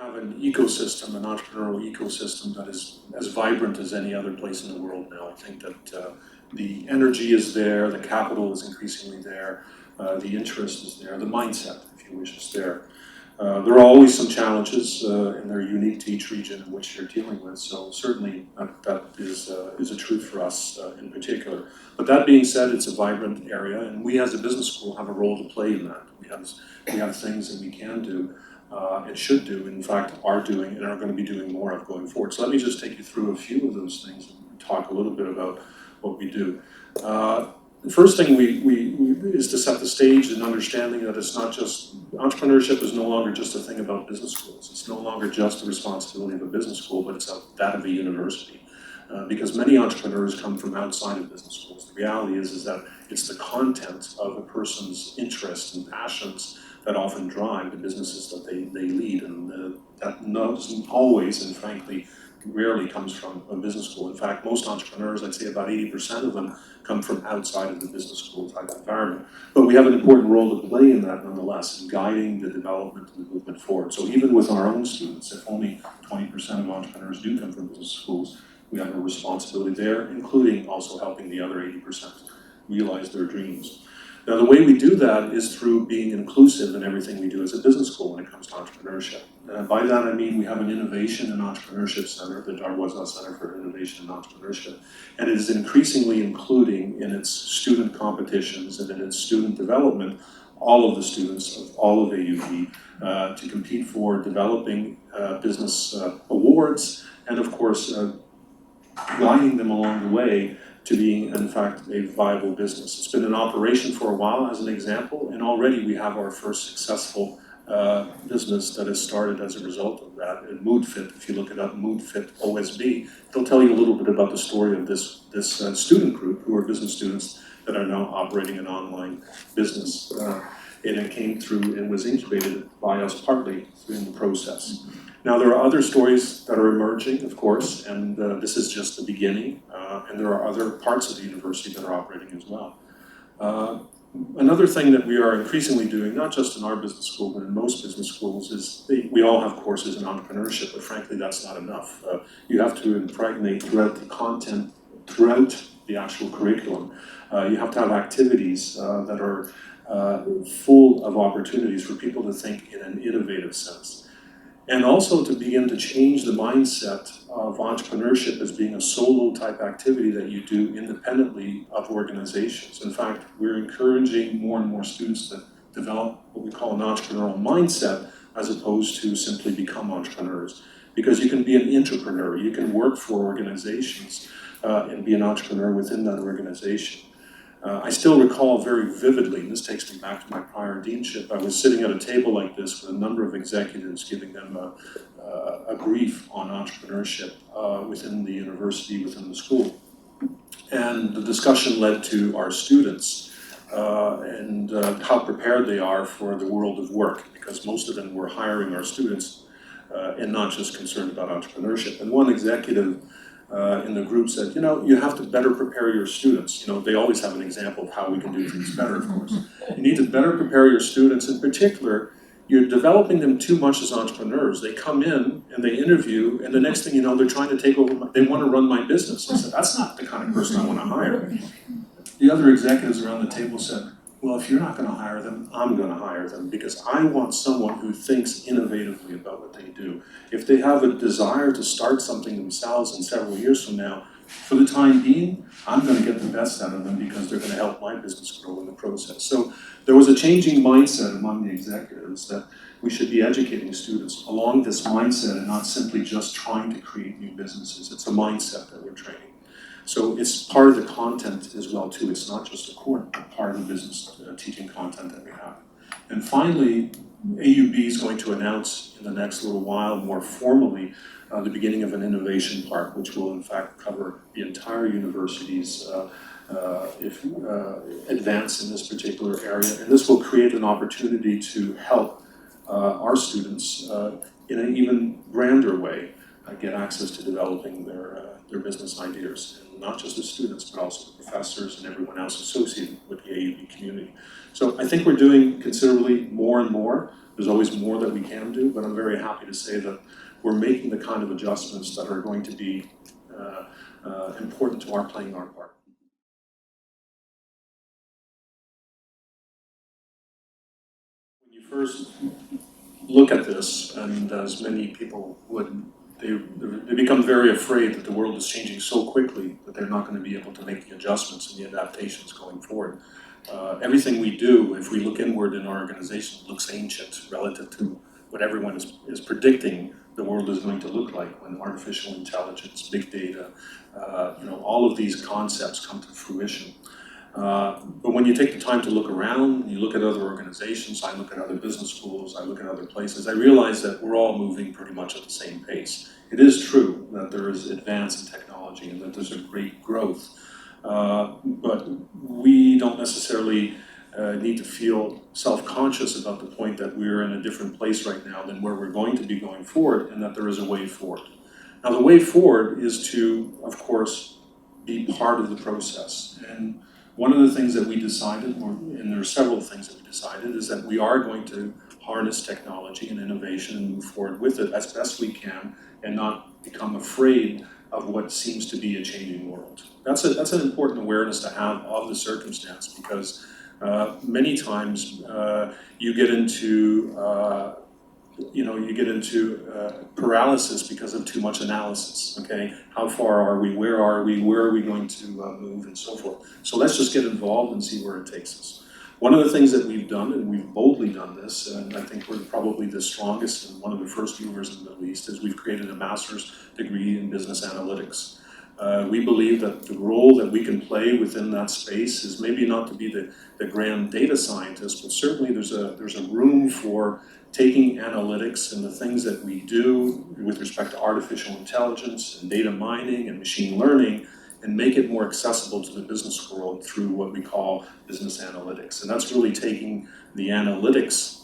have an ecosystem, an entrepreneurial ecosystem that is as vibrant as any other place in the world now. I think that the energy is there, the capital is increasingly there, the interest is there, the mindset, if you wish, is there. There are always some challenges, and they're unique to each region in which you're dealing with. So certainly that is a truth for us in particular. But that being said, it's a vibrant area, and we as a business school have a role to play in that. We have things that we can do and should do, in fact, are doing and are going to be doing more of going forward. So let me just take you through a few of those things and talk a little bit about what we do. The first thing is to set the stage and understanding that it's not just, entrepreneurship is no longer just a thing about business schools. It's no longer just the responsibility of a business school, but it's that of a university. Because many entrepreneurs come from outside of business schools. The reality is that it's the content of a person's interests and passions that often drive the businesses that they lead. And that doesn't always, and frankly, rarely comes from a business school. In fact, most entrepreneurs, I'd say about 80% of them, come from outside of the business school type environment. But we have an important role to play in that nonetheless, in guiding the development and the movement forward. So even with our own students, if only 20% of entrepreneurs do come from business schools, we have a responsibility there, including also helping the other 80% realize their dreams. Now, the way we do that is through being inclusive in everything we do as a business school when it comes to entrepreneurship. By that, I mean we have an Innovation and Entrepreneurship Center, the Darwaza Center for Innovation and Entrepreneurship, and it is increasingly including in its student competitions and in its student development all of the students of all of AUB to compete for developing business awards and, of course, guiding them along the way to being, in fact, a viable business. It's been in operation for a while, as an example, and already we have our first successful business that has started as a result of that. And MoodFit, if you look it up, MoodFit OSB, they'll tell you a little bit about the story of this student group, who are business students that are now operating an online business. And it came through and was incubated by us partly in the process. Now, there are other stories that are emerging, of course, and this is just the beginning, and there are other parts of the university that are operating as well. Another thing that we are increasingly doing, not just in our business school, but in most business schools, is we all have courses in entrepreneurship, but frankly, that's not enough. You have to impregnate throughout the content, throughout the actual curriculum. You have to have activities that are full of opportunities for people to think in an innovative sense. And also to begin to change the mindset of entrepreneurship as being a solo type activity that you do independently of organizations. In fact, we're encouraging more and more students to develop what we call an entrepreneurial mindset as opposed to simply become entrepreneurs. Because you can be an entrepreneur, you can work for organizations and be an entrepreneur within that organization. I still recall very vividly, and this takes me back to my prior deanship, I was sitting at a table like this with a number of executives giving them a brief on entrepreneurship within the university, within the school. And the discussion led to our students and how prepared they are for the world of work, because most of them were hiring our students and not just concerned about entrepreneurship. And one executive in the group said, you have to better prepare your students. They always have an example of how we can do things better, of course. You need to better prepare your students. In particular, you're developing them too much as entrepreneurs. They come in and they interview, and the next thing you know, they're trying to take over, they want to run my business. I said, that's not the kind of person I want to hire. The other executives around the table said, well, if you're not going to hire them, I'm going to hire them, because I want someone who thinks innovatively about what they do. If they have a desire to start something themselves in several years from now, for the time being, I'm going to get the best out of them because they're going to help my business grow in the process. So there was a changing mindset among the executives that we should be educating students along this mindset and not simply just trying to create new businesses. It's a mindset that we're training. So it's part of the content as well, too. It's not just a core part of the business teaching content that we have. And finally, AUB is going to announce in the next little while more formally the beginning of an innovation park, which will in fact cover the entire university's advance in this particular area. And this will create an opportunity to help our students in an even grander way get access to developing their business ideas not just the students, but also the professors and everyone else associated with the AUB community. So I think we're doing considerably more and more. There's always more that we can do, but I'm very happy to say that we're making the kind of adjustments that are going to be important to our playing our part. When you first look at this, and as many people would, they become very afraid that the world is changing so quickly that they're not going to be able to make the adjustments and the adaptations going forward. Everything we do, if we look inward in our organization, looks ancient relative to what everyone is predicting the world is going to look like when artificial intelligence, big data, all of these concepts come to fruition. But when you take the time to look around, you look at other organizations, I look at other business schools, I look at other places, I realize that we're all moving pretty much at the same pace. It is true that there is advance in technology and that there's a great growth, but we don't necessarily need to feel self-conscious about the point that we're in a different place right now than where we're going to be going forward, and that there is a way forward. Now the way forward is to, of course, be part of the process. And one of the things that we decided, and there are several things that we decided, is that we are going to harness technology and innovation and move forward with it as best we can and not become afraid of what seems to be a changing world. That's an important awareness to have of the circumstance, because many times you get into paralysis because of too much analysis, okay? How far are we, where are we going to move, and so forth. So let's just get involved and see where it takes us. One of the things that we've done, and we've boldly done this, and I think we're probably the strongest and one of the first movers in the Middle East, is we've created a master's degree in business analytics. We believe that the role that we can play within that space is maybe not to be the grand data scientist, but certainly there's a room for taking analytics and the things that we do with respect to artificial intelligence and data mining and machine learning, and make it more accessible to the business world through what we call business analytics. And that's really taking the analytics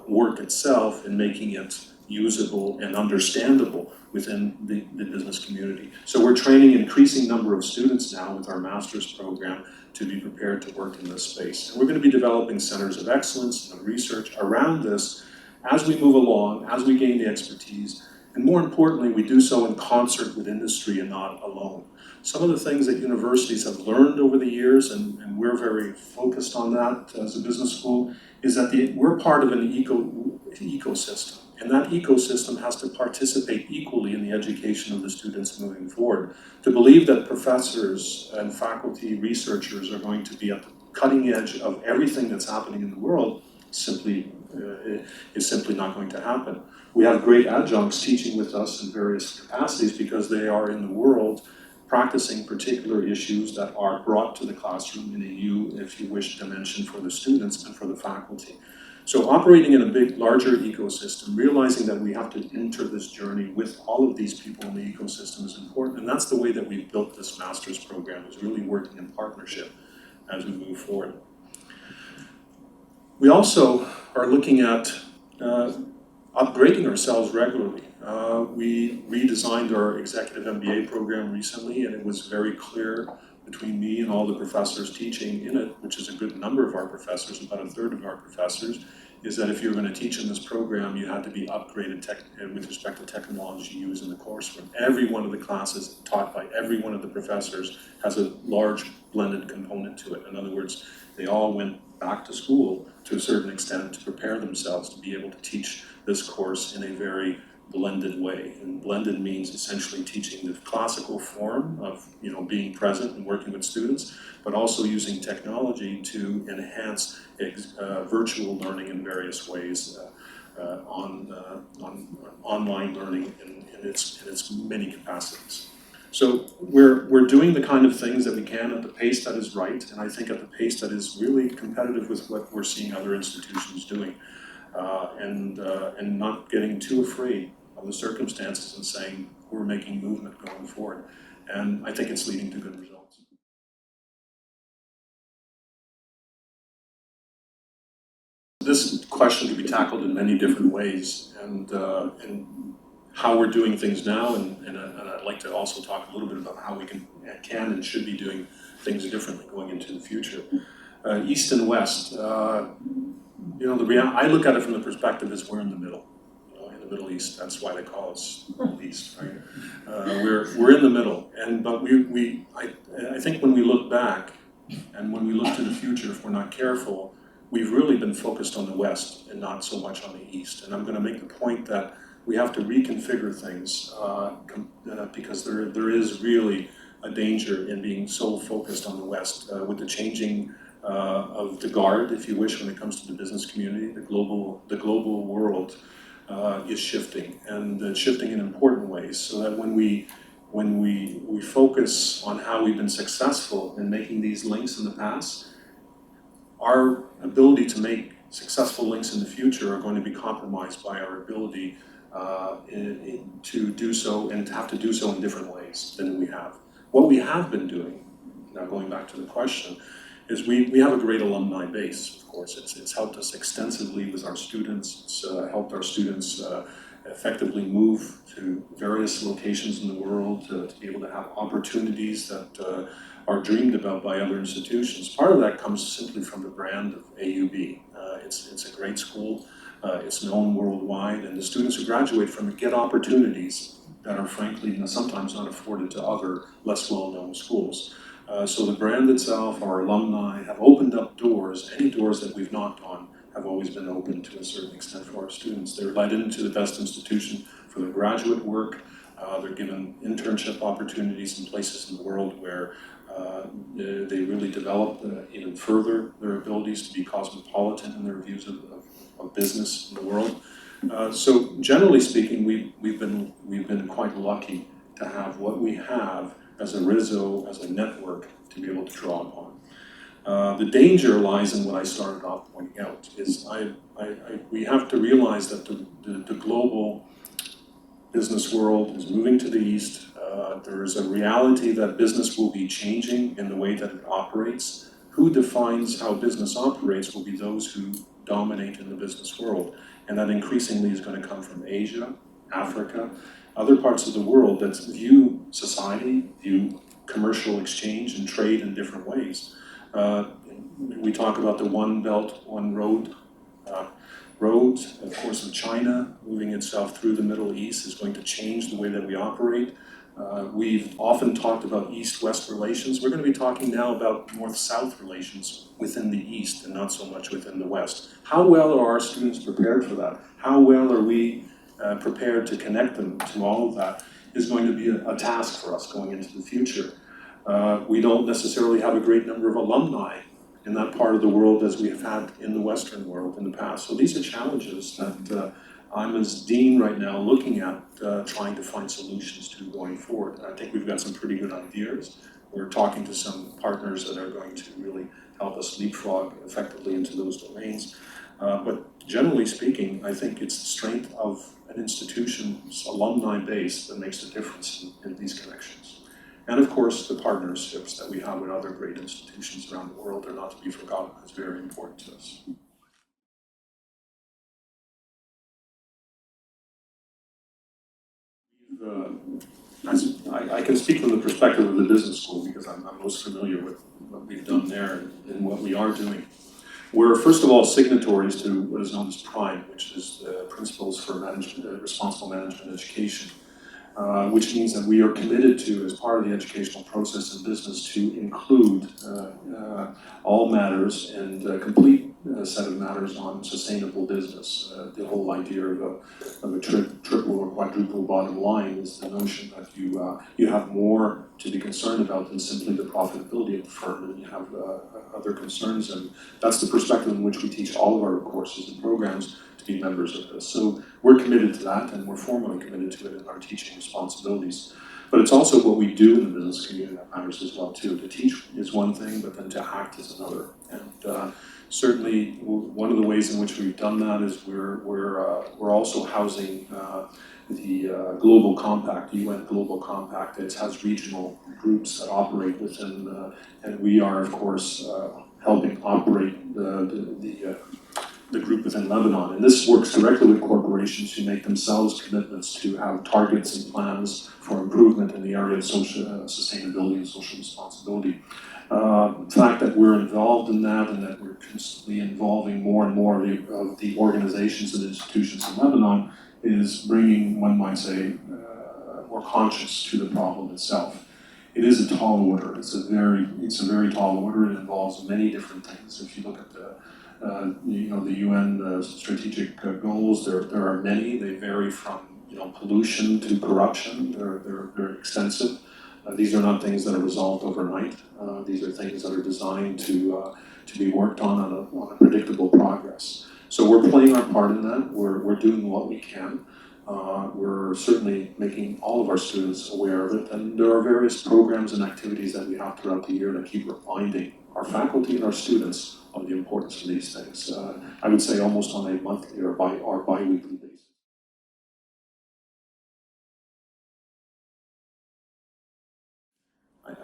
work itself and making it usable and understandable within the business community. So we're training an increasing number of students now with our master's program to be prepared to work in this space. And we're going to be developing centers of excellence and of research around this as we move along, as we gain the expertise, and more importantly, we do so in concert with industry and not alone. Some of the things that universities have learned over the years, and we're very focused on that as a business school, is that we're part of an ecosystem. And that ecosystem has to participate equally in the education of the students moving forward. To believe that professors and faculty researchers are going to be at the cutting edge of everything that's happening in the world is simply not going to happen. We have great adjuncts teaching with us in various capacities because they are in the world practicing particular issues that are brought to the classroom in a if you wish, dimension for the students and for the faculty. So operating in a larger ecosystem, realizing that we have to enter this journey with all of these people in the ecosystem is important, and that's the way that we've built this master's program, is really working in partnership as we move forward. We also are looking at upgrading ourselves regularly. We redesigned our executive MBA program recently, and it was very clear between me and all the professors teaching in it, which is a good number of our professors, about a third of our professors, is that if you're going to teach in this program, you had to be upgraded with respect to technology used in the coursework. Every one of the classes taught by every one of the professors has a large blended component to it. In other words, they all went back to school to a certain extent to prepare themselves to be able to teach this course in a very blended way. And blended means essentially teaching the classical form of being present and working with students, but also using technology to enhance virtual learning in various ways, online learning in its many capacities. So we're doing the kind of things that we can at the pace that is right, and I think at the pace that is really competitive with what we're seeing other institutions doing, and not getting too afraid of the circumstances and saying we're making movement going forward. And I think it's leading to good results. This question could be tackled in many different ways, and how we're doing things now, and I'd like to also talk a little bit about how we can and should be doing things differently going into the future. East and West, I look at it from the perspective as we're in the middle. In the Middle East, that's why they call us Middle East, right? We're in the middle, but I think when we look back and when we look to the future, if we're not careful, we've really been focused on the West and not so much on the East. And I'm going to make the point that we have to reconfigure things because there is really a danger in being so focused on the West with the changing of the guard, if you wish, when it comes to the business community. The global world is shifting, and shifting in important ways, so that when we focus on how we've been successful in making these links in the past, our ability to make successful links in the future are going to be compromised by our ability to do so, and to have to do so in different ways than we have. What we have been doing, now going back to the question, is we have a great alumni base, of course. It's helped us extensively with our students. It's helped our students effectively move to various locations in the world to be able to have opportunities that are dreamed about by other institutions. Part of that comes simply from the brand of AUB. It's a great school. It's known worldwide, and the students who graduate from it get opportunities that are frankly sometimes not afforded to other less well-known schools. So the brand itself, our alumni, have opened up doors. Any doors that we've knocked on have always been open to a certain extent for our students. They're led into the best institution for their graduate work. They're given internship opportunities in places in the world where they really develop even further their abilities to be cosmopolitan in their views of business in the world. So generally speaking, we've been quite lucky to have what we have as a RISO, as a network, to be able to draw upon. The danger lies in what I started off pointing out, is we have to realize that the global business world is moving to the east. There is a reality that business will be changing in the way that it operates. Who defines how business operates will be those who dominate in the business world. And that increasingly is going to come from Asia, Africa, other parts of the world that view society, view commercial exchange and trade in different ways. We talk about the One Belt, One Road. Of course, of China moving itself through the Middle East is going to change the way that we operate. We've often talked about East-West relations. We're going to be talking now about North-South relations within the East and not so much within the West. How well are our students prepared for that? How well are we prepared to connect them to all of that is going to be a task for us going into the future. We don't necessarily have a great number of alumni in that part of the world as we have had in the Western world in the past. So these are challenges that I'm as dean right now looking at trying to find solutions to going forward. And I think we've got some pretty good ideas. We're talking to some partners that are going to really help us leapfrog effectively into those domains. But generally speaking, I think it's the strength of an institution's alumni base that makes the difference in these connections. And of course, the partnerships that we have with other great institutions around the world are not to be forgotten. It's very important to us. I can speak from the perspective of the business school because I'm most familiar with what we've done there and what we are doing. We're, first of all, signatories to what is known as PRIME, which is the Principles for Responsible Management Education, which means that we are committed to, as part of the educational process in business, to include all matters and a complete set of matters on sustainable business. The whole idea of a triple or quadruple bottom line is the notion that you have more to be concerned about than simply the profitability of the firm, and you have other concerns, and that's the perspective in which we teach all of our courses and programs to be members of this. So we're committed to that, and we're formally committed to it in our teaching responsibilities. But it's also what we do in the business community that matters as well too. To teach is one thing, but then to act is another. And certainly, one of the ways in which we've done that is we're also housing the Global Compact, UN Global Compact. It has regional groups that operate within, and we are, of course, helping operate the group within within Lebanon. And this works directly with corporations who make themselves commitments to have targets and plans for improvement in the area of social sustainability and social responsibility. The fact that we're involved in that and that we're constantly involving more and more of the organizations and institutions in Lebanon is bringing, one might say, more conscious to the problem itself. It is a tall order. It's a very tall order. It involves many different things. If you look at the UN strategic goals, there are many. They vary from pollution to corruption. They're very extensive. These are not things that are resolved overnight. These are things that are designed to be worked on a predictable progress. So we're playing our part in that. We're doing what we can. We're certainly making all of our students aware of it, and there are various programs and activities that we have throughout the year that keep reminding our faculty and our students of the importance of these things. I would say almost on a monthly or bi-weekly basis.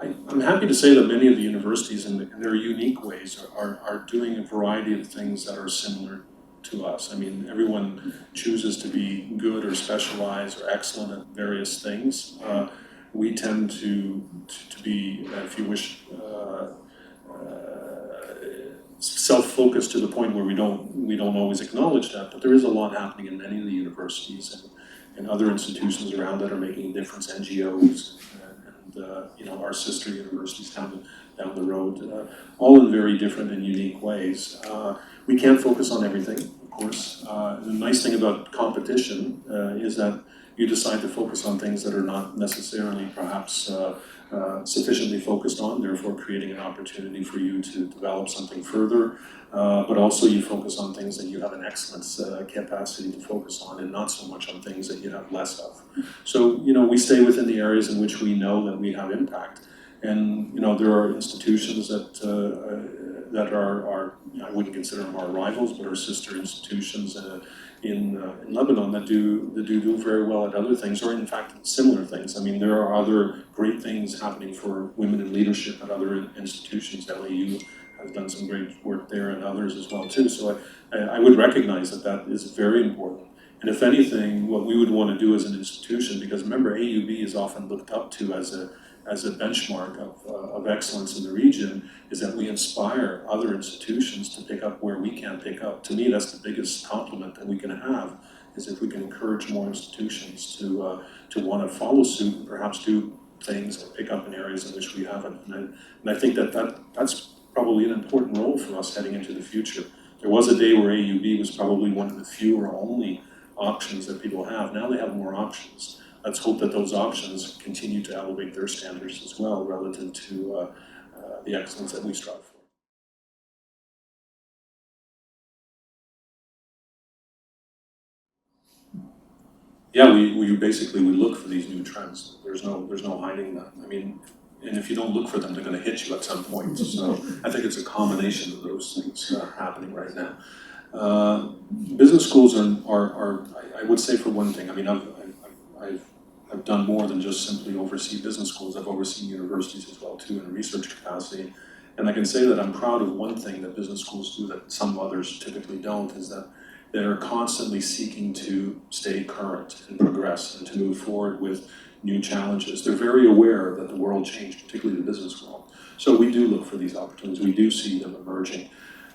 I'm happy to say that many of the universities in their unique ways are doing a variety of things that are similar to us. I mean, everyone chooses to be good or specialized or excellent at various things. We tend to be, if you wish, self-focused to the point where we don't always acknowledge that, but there is a lot happening in many of the universities and other institutions around that are making a difference, NGOs, and our sister universities down the road, all in very different and unique ways. We can't focus on everything, of course. The nice thing about competition is that you decide to focus on things that are not necessarily perhaps sufficiently focused on, therefore creating an opportunity for you to develop something further, but also you focus on things that you have an excellence capacity to focus on and not so much on things that you have less of. So, we stay within the areas in which we know that we have impact. And, there are institutions that are I wouldn't consider them our rivals, but our sister institutions in Lebanon that do very well at other things, or in fact similar things. I mean, there are other great things happening for women in leadership at other institutions. LAU has done some great work there, and others as well too. So I would recognize that is very important. And if anything, what we would want to do as an institution, because remember, AUB is often looked up to as a benchmark of excellence in the region, is that we inspire other institutions to pick up where we can't pick up. To me, that's the biggest compliment that we can have, is if we can encourage more institutions to want to follow suit and perhaps do things or pick up in areas in which we haven't. And I think that's probably an important role for us heading into the future. There was a day where AUB was probably one of the few or only options that people have. Now they have more options. Let's hope that those options continue to elevate their standards as well relative to the excellence that we strive for. Yeah, we basically look for these new trends. There's no hiding that. I mean, and if you don't look for them, they're going to hit you at some point. So I think it's a combination of those things happening right now. Business schools are I would say, for one thing, I mean, I've done more than just simply oversee business schools. I've overseen universities as well too in a research capacity. And I can say that I'm proud of one thing that business schools do that some others typically don't, is that they're constantly seeking to stay current and progress and to move forward with new challenges. They're very aware that the world changed, particularly the business world. So we do look for these opportunities. We do see them emerging.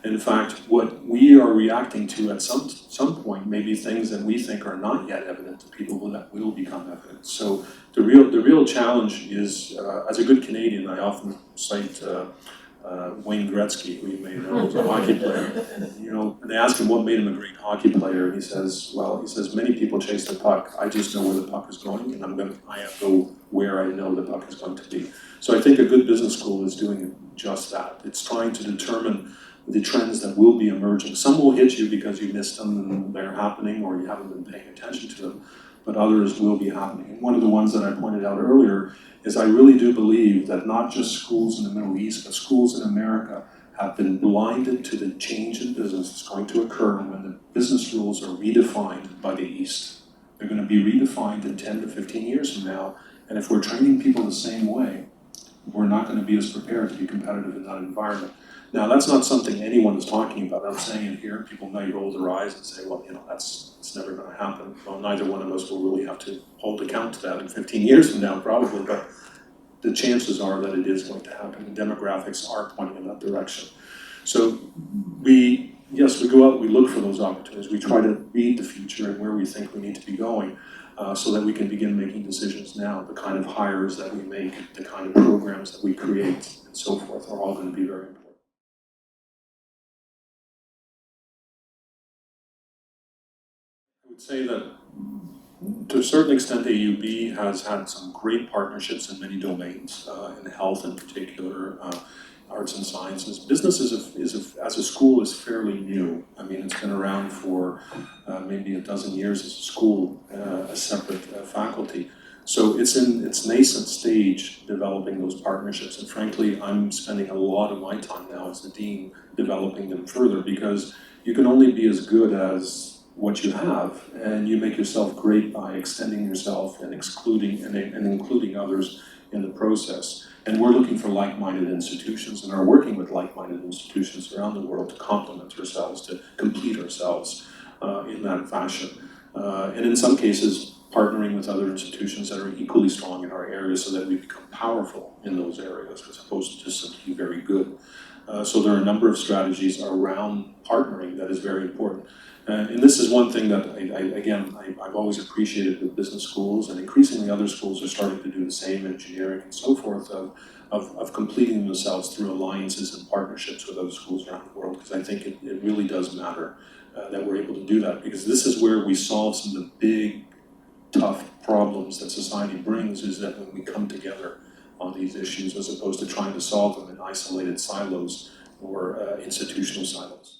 In fact, what we are reacting to at some point may be things that we think are not yet evident to people that will become evident. So the real challenge is, as a good Canadian, I often cite Wayne Gretzky, who you may know, as a hockey player. And they ask him what made him a great hockey player, and he says, many people chase the puck. I just know where the puck is going, and I go where I know the puck is going to be. So I think a good business school is doing just that. It's trying to determine the trends that will be emerging. Some will hit you because you missed them and they're happening or you haven't been paying attention to them, but others will be happening. And one of the ones that I pointed out earlier is I really do believe that not just schools in the Middle East, but schools in America have been blinded to the change in business that's going to occur when the business rules are redefined by the East. They're going to be redefined in 10 to 15 years from now, and if we're training people the same way, we're not going to be as prepared to be competitive in that environment. Now, that's not something anyone is talking about. I'm saying it here, people may roll their eyes and say, well, it's never going to happen. Well, neither one of us will really have to hold account to that in 15 years from now, probably, but the chances are that it is going to happen, and demographics are pointing in that direction. So we go out, we look for those opportunities, we try to read the future and where we think we need to be going, so that we can begin making decisions now. The kind of hires that we make, the kind of programs that we create, and so forth, are all going to be very important. I would say that to a certain extent, AUB has had some great partnerships in many domains, in health in particular, arts and sciences. Business as a school is fairly new. I mean, it's been around for maybe a dozen years as a school, a separate faculty. So it's in its nascent stage developing those partnerships. And frankly, I'm spending a lot of my time now as the dean developing them further, because you can only be as good as what you have, and you make yourself great by extending yourself and including others in the process. And we're looking for like-minded institutions and are working with like-minded institutions around the world to complement ourselves, to complete ourselves in that fashion. And in some cases, partnering with other institutions that are equally strong in our areas so that we become powerful in those areas as opposed to just simply very good. So there are a number of strategies around partnering that is very important. And this is one thing that, I've always appreciated with business schools, and increasingly other schools are starting to do the same, engineering and so forth, of completing themselves through alliances and partnerships with other schools around the world, because I think it really does matter that we're able to do that, because this is where we solve some of the big, tough problems that society brings, is that when we come together on these issues as opposed to trying to solve them in isolated silos or institutional silos.